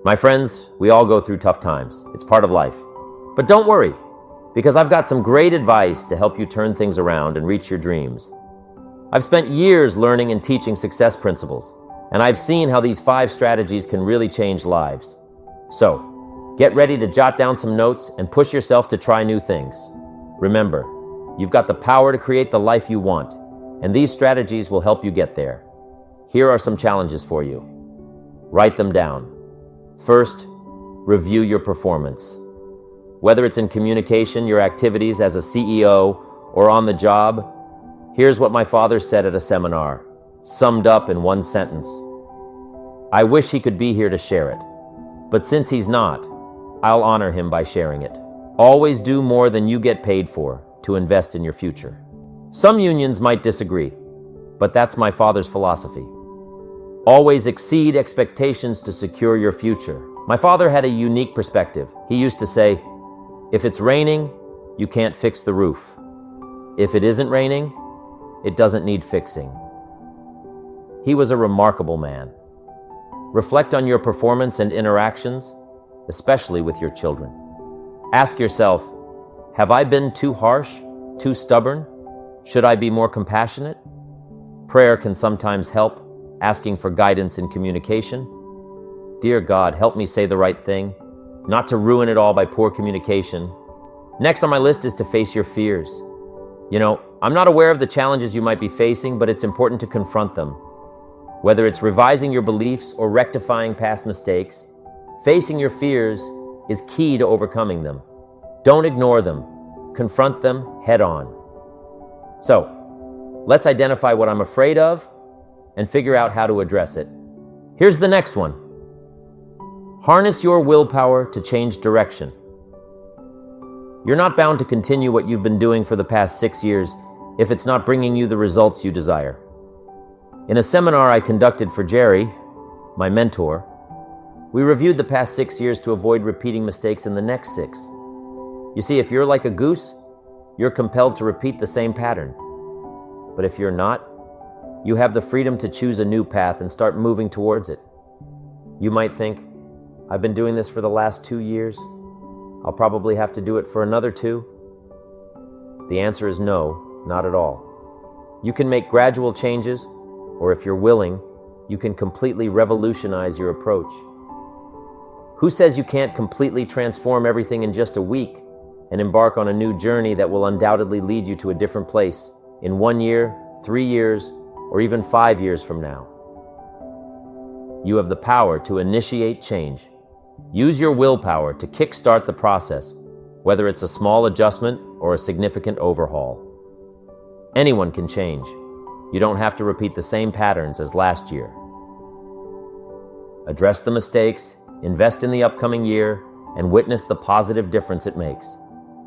My friends, we all go through tough times. It's part of life. But don't worry, because I've got some great advice to help you turn things around and reach your dreams. I've spent years learning and teaching success principles, and I've seen how these 5 strategies can really change lives. So, get ready to jot down some notes and push yourself to try new things. Remember, you've got the power to create the life you want, and these strategies will help you get there. Here are some challenges for you. Write them down. First, review your performance. Whether it's in communication, your activities as a CEO, or on the job, here's what my father said at a seminar, summed up in one sentence. I wish he could be here to share it, but since he's not, I'll honor him by sharing it. Always do more than you get paid for to invest in your future. Some unions might disagree, but that's my father's philosophy. Always exceed expectations to secure your future. My father had a unique perspective. He used to say, if it's raining, you can't fix the roof. If it isn't raining, it doesn't need fixing. He was a remarkable man. Reflect on your performance and interactions, especially with your children. Ask yourself, have I been too harsh, too stubborn? Should I be more compassionate? Prayer can sometimes help, asking for guidance in communication. Dear God, help me say the right thing, not to ruin it all by poor communication. Next on my list is to face your fears. I'm not aware of the challenges you might be facing, but it's important to confront them. Whether it's revising your beliefs or rectifying past mistakes, facing your fears is key to overcoming them. Don't ignore them. Confront them head on. So, let's identify what I'm afraid of and figure out how to address it. Here's the next one. Harness your willpower to change direction. You're not bound to continue what you've been doing for the past 6 years if it's not bringing you the results you desire. In a seminar I conducted for Jerry, my mentor, we reviewed the past 6 years to avoid repeating mistakes in the next 6. You see, if you're like a goose, you're compelled to repeat the same pattern. But if you're not, you have the freedom to choose a new path and start moving towards it. You might think, I've been doing this for the last 2 years. I'll probably have to do it for another 2. The answer is no, not at all. You can make gradual changes, or if you're willing, you can completely revolutionize your approach. Who says you can't completely transform everything in just a week and embark on a new journey that will undoubtedly lead you to a different place in 1 year, 3 years, or even 5 years from now? You have the power to initiate change. Use your willpower to kickstart the process, whether it's a small adjustment or a significant overhaul. Anyone can change. You don't have to repeat the same patterns as last year. Address the mistakes, invest in the upcoming year, and witness the positive difference it makes.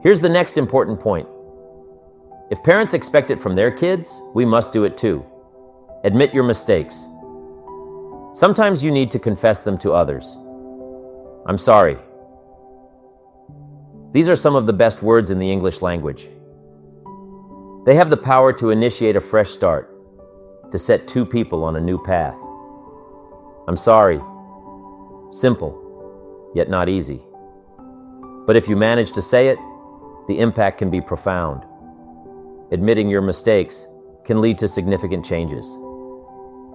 Here's the next important point. If parents expect it from their kids, we must do it too. Admit your mistakes. Sometimes you need to confess them to others. I'm sorry. These are some of the best words in the English language. They have the power to initiate a fresh start, to set 2 people on a new path. I'm sorry. Simple, yet not easy. But if you manage to say it, the impact can be profound. Admitting your mistakes can lead to significant changes.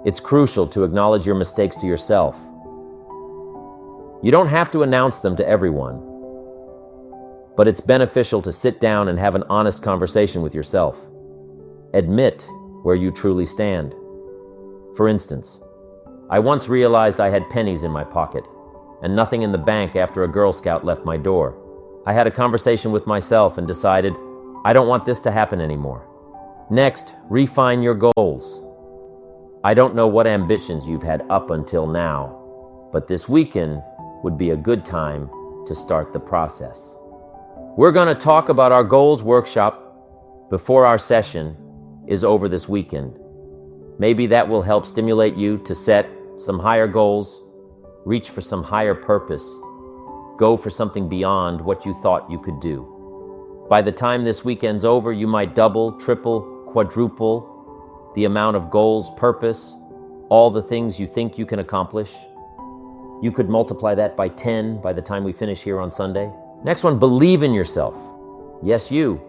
It's crucial to acknowledge your mistakes to yourself. You don't have to announce them to everyone, but it's beneficial to sit down and have an honest conversation with yourself. Admit where you truly stand. For instance, I once realized I had pennies in my pocket and nothing in the bank after a Girl Scout left my door. I had a conversation with myself and decided, I don't want this to happen anymore. Next, refine your goals. I don't know what ambitions you've had up until now, but this weekend would be a good time to start the process. We're going to talk about our goals workshop before our session is over this weekend. Maybe that will help stimulate you to set some higher goals, reach for some higher purpose, go for something beyond what you thought you could do. By the time this weekend's over, you might double, triple, quadruple the amount of goals, purpose, all the things you think you can accomplish. You could multiply that by 10 by the time we finish here on Sunday. Next one, believe in yourself. Yes, you.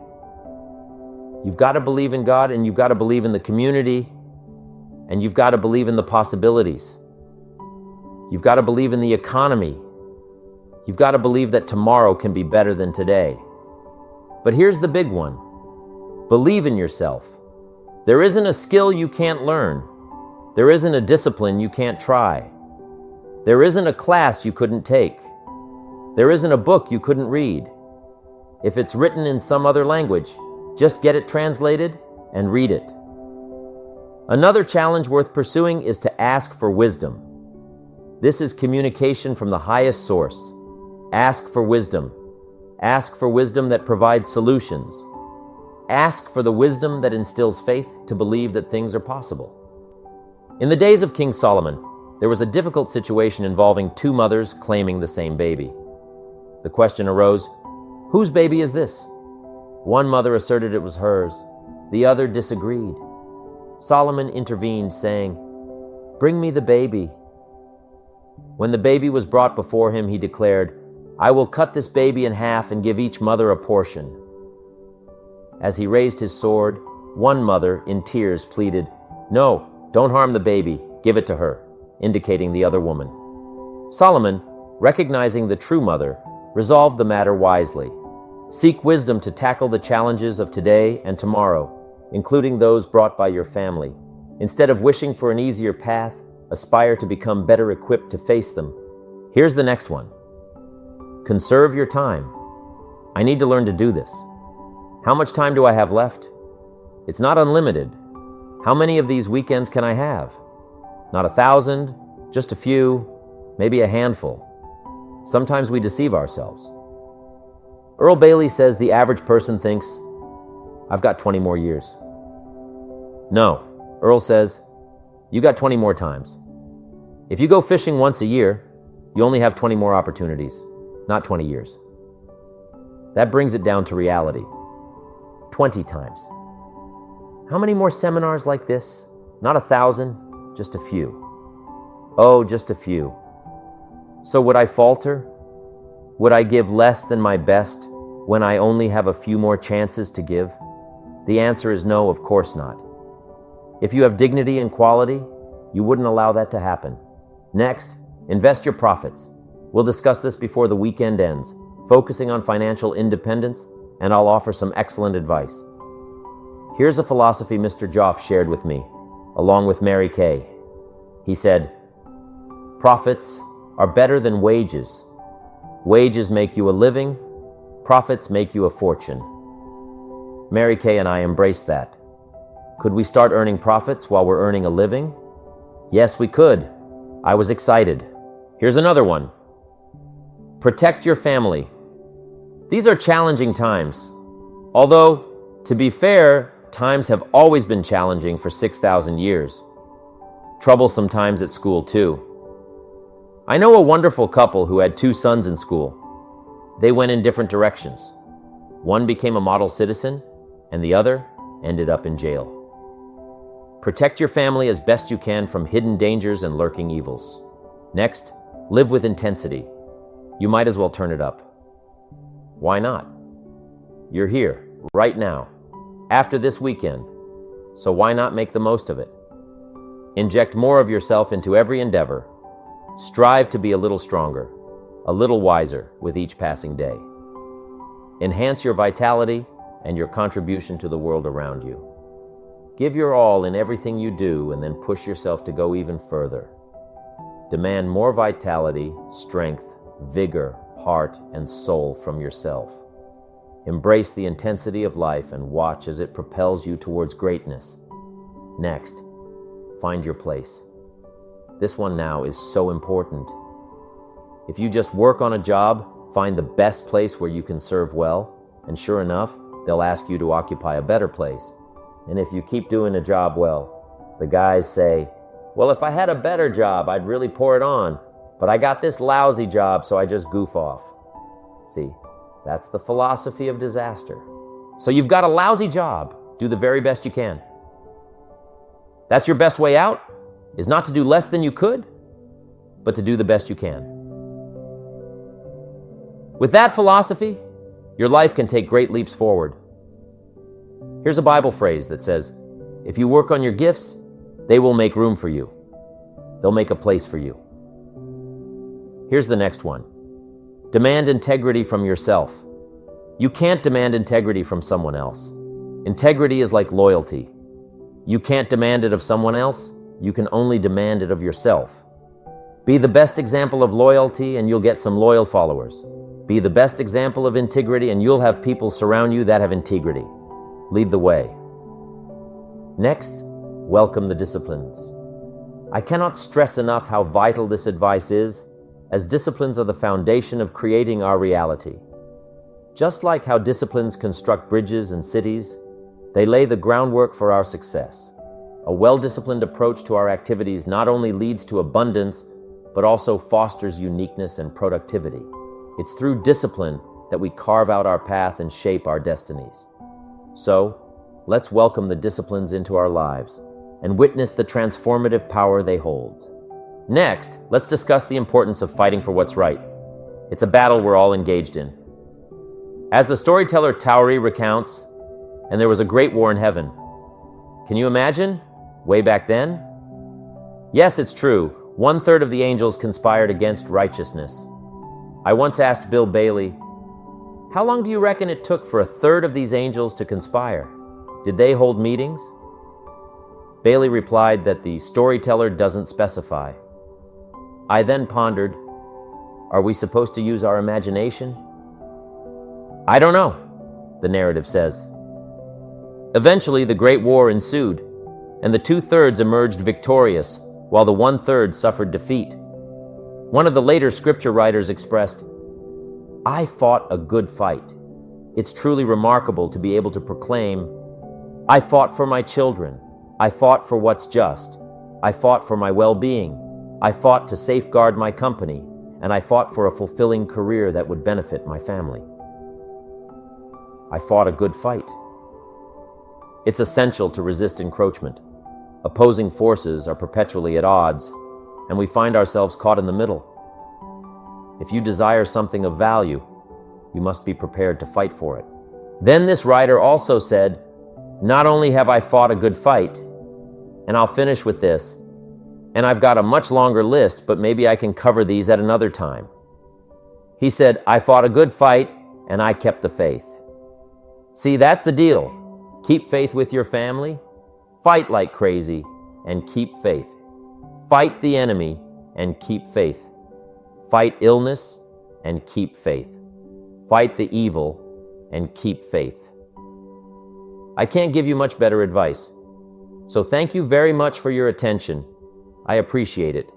You've got to believe in God, and you've got to believe in the community, and you've got to believe in the possibilities. You've got to believe in the economy. You've got to believe that tomorrow can be better than today. But here's the big one. Believe in yourself. There isn't a skill you can't learn. There isn't a discipline you can't try. There isn't a class you couldn't take. There isn't a book you couldn't read. If it's written in some other language, just get it translated and read it. Another challenge worth pursuing is to ask for wisdom. This is communication from the highest source. Ask for wisdom. Ask for wisdom that provides solutions. Ask for the wisdom that instills faith to believe that things are possible. In the days of King Solomon, there was a difficult situation involving two mothers claiming the same baby. The question arose, whose baby is this? One mother asserted it was hers. The other disagreed. Solomon intervened, saying, "Bring me the baby." When the baby was brought before him, he declared, "I will cut this baby in half and give each mother a portion." As he raised his sword, one mother, in tears, pleaded, "No, don't harm the baby, give it to her," indicating the other woman. Solomon, recognizing the true mother, resolved the matter wisely. Seek wisdom to tackle the challenges of today and tomorrow, including those brought by your family. Instead of wishing for an easier path, aspire to become better equipped to face them. Here's the next one. Conserve your time. I need to learn to do this. How much time do I have left? It's not unlimited. How many of these weekends can I have? Not 1,000, just a few, maybe a handful. Sometimes we deceive ourselves. Earl Bailey says the average person thinks, I've got 20 more years. No, Earl says, you got 20 more times. If you go fishing once a year, you only have 20 more opportunities, not 20 years. That brings it down to reality. 20 times. How many more seminars like this? Not 1,000, just a few. Oh, just a few. So would I falter? Would I give less than my best when I only have a few more chances to give? The answer is no, of course not. If you have dignity and quality, you wouldn't allow that to happen. Next, invest your profits. We'll discuss this before the weekend ends, focusing on financial independence, and I'll offer some excellent advice. Here's a philosophy Mr. Joff shared with me, along with Mary Kay. He said, profits are better than wages. Wages make you a living, profits make you a fortune. Mary Kay and I embraced that. Could we start earning profits while we're earning a living? Yes, we could. I was excited. Here's another one. Protect your family. These are challenging times. Although, to be fair, times have always been challenging for 6,000 years. Troublesome times at school, too. I know a wonderful couple who had 2 sons in school. They went in different directions. One became a model citizen, and the other ended up in jail. Protect your family as best you can from hidden dangers and lurking evils. Next, live with intensity. You might as well turn it up. Why not? You're here, right now, after this weekend, so why not make the most of it? Inject more of yourself into every endeavor. Strive to be a little stronger, a little wiser with each passing day. Enhance your vitality and your contribution to the world around you. Give your all in everything you do and then push yourself to go even further. Demand more vitality, strength, vigor, heart, and soul from yourself. Embrace the intensity of life and watch as it propels you towards greatness. Next, find your place. This one now is so important. If you just work on a job, find the best place where you can serve well, and sure enough, they'll ask you to occupy a better place. And if you keep doing a job well, the guys say, well, if I had a better job, I'd really pour it on, but I got this lousy job, so I just goof off. See, that's the philosophy of disaster. So you've got a lousy job, do the very best you can. That's your best way out? Is not to do less than you could? but to do the best you can. With that philosophy, your life can take great leaps forward. Here's a Bible phrase that says, if you work on your gifts, they will make room for you. They'll make a place for you. Here's the next one. Demand integrity from yourself. You can't demand integrity from someone else. Integrity is like loyalty. You can't demand it of someone else. You can only demand it of yourself. Be the best example of loyalty and you'll get some loyal followers. Be the best example of integrity and you'll have people surround you that have integrity. Lead the way. Next, welcome the disciplines. I cannot stress enough how vital this advice is, as disciplines are the foundation of creating our reality. Just like how disciplines construct bridges and cities, they lay the groundwork for our success. A well-disciplined approach to our activities not only leads to abundance, but also fosters uniqueness and productivity. It's through discipline that we carve out our path and shape our destinies. So, let's welcome the disciplines into our lives and witness the transformative power they hold. Next, let's discuss the importance of fighting for what's right. It's a battle we're all engaged in. As the storyteller Tauri recounts, and there was a great war in heaven. Can you imagine? Way back then? Yes, it's true. 1/3 of the angels conspired against righteousness. I once asked Bill Bailey, how long do you reckon it took for 1/3 of these angels to conspire? Did they hold meetings? Bailey replied that the storyteller doesn't specify. I then pondered, are we supposed to use our imagination? I don't know, the narrative says. Eventually, the Great War ensued, and the 2/3 emerged victorious, while the 1/3 suffered defeat. One of the later scripture writers expressed, I fought a good fight. It's truly remarkable to be able to proclaim, I fought for my children. I fought for what's just. I fought for my well-being. I fought to safeguard my company, and I fought for a fulfilling career that would benefit my family. I fought a good fight. It's essential to resist encroachment. Opposing forces are perpetually at odds, and we find ourselves caught in the middle. If you desire something of value, you must be prepared to fight for it. Then this writer also said, not only have I fought a good fight, and I'll finish with this, and I've got a much longer list, but maybe I can cover these at another time. He said, I fought a good fight, and I kept the faith. See, that's the deal. Keep faith with your family, fight like crazy, and keep faith. Fight the enemy and keep faith. Fight illness and keep faith. Fight the evil and keep faith. I can't give you much better advice. So thank you very much for your attention. I appreciate it.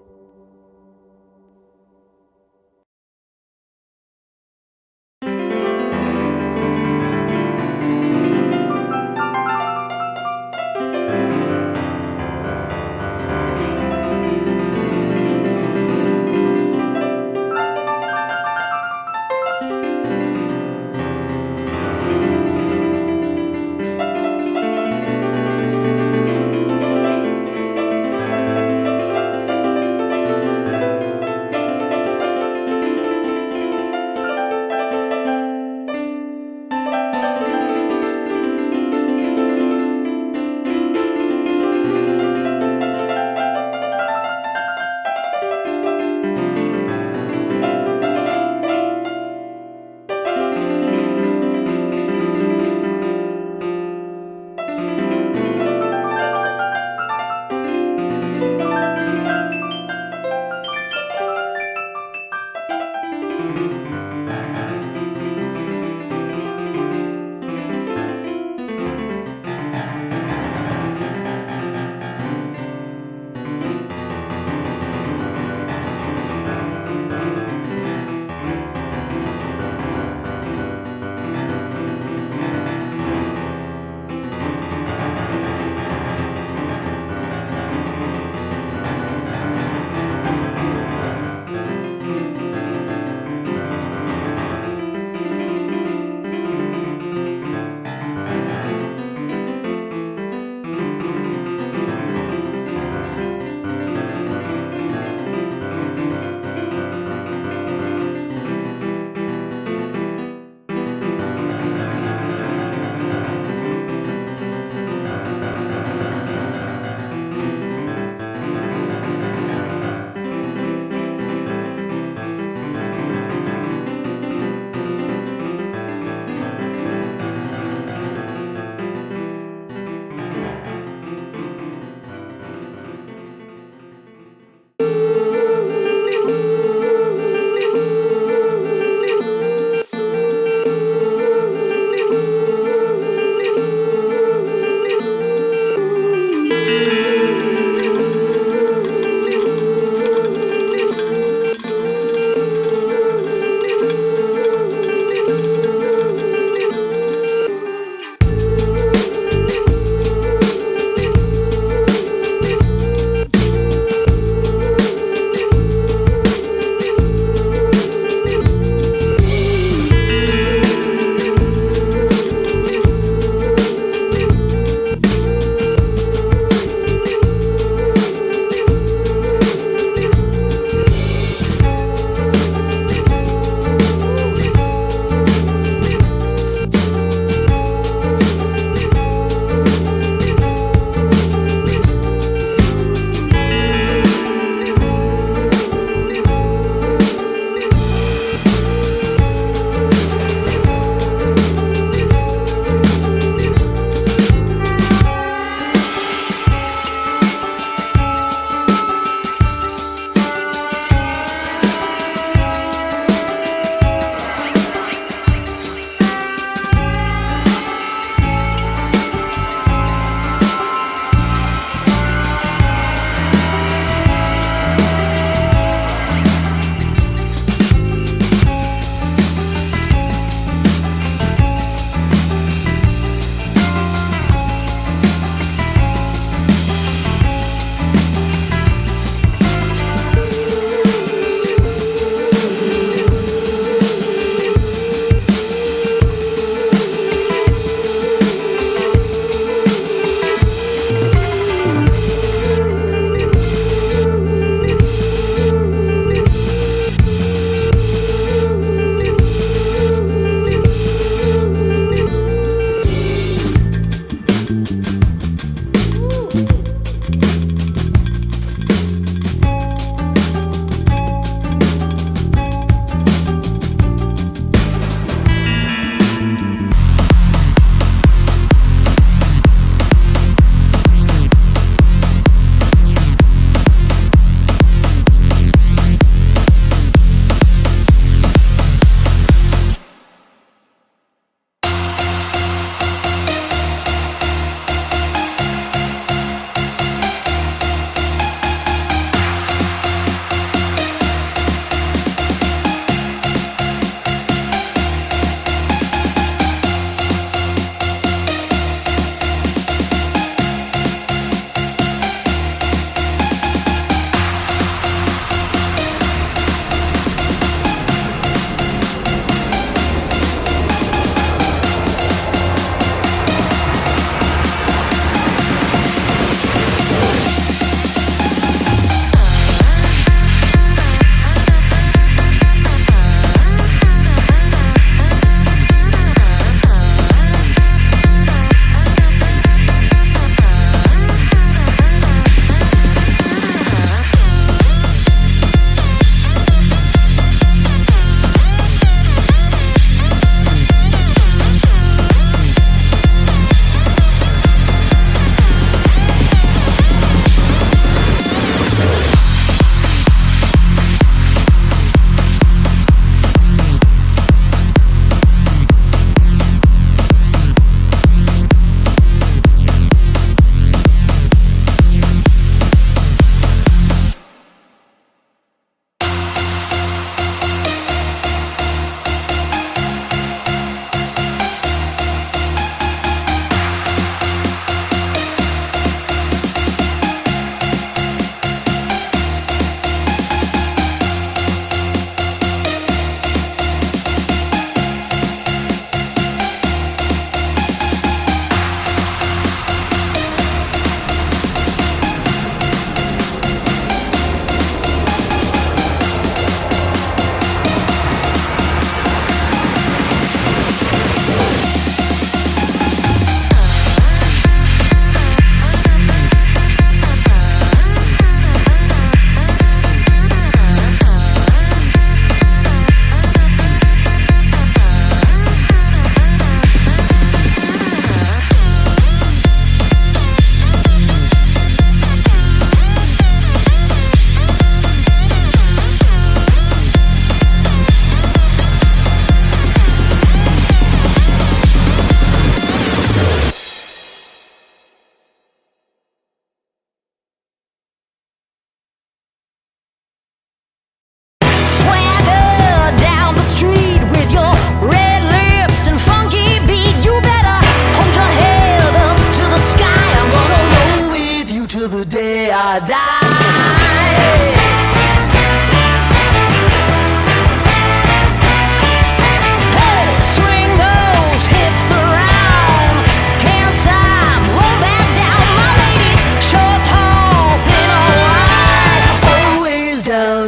I die.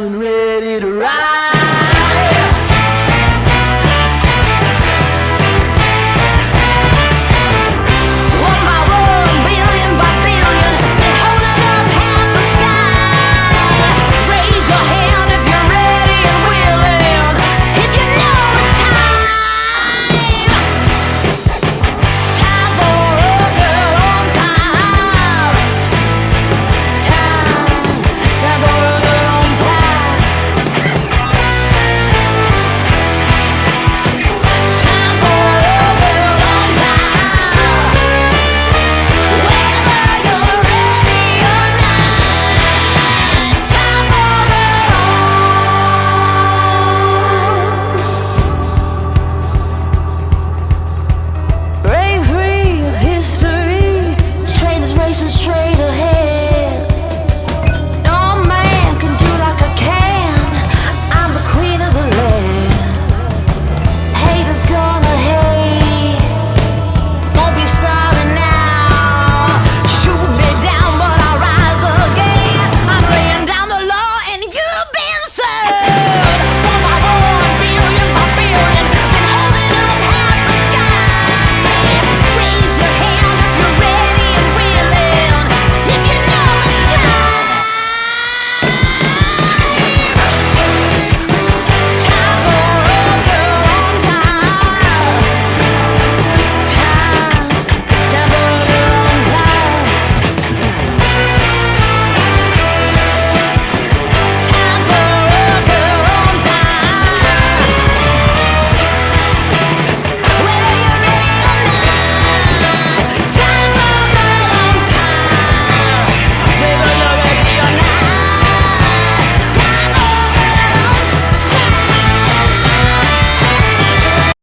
Ready to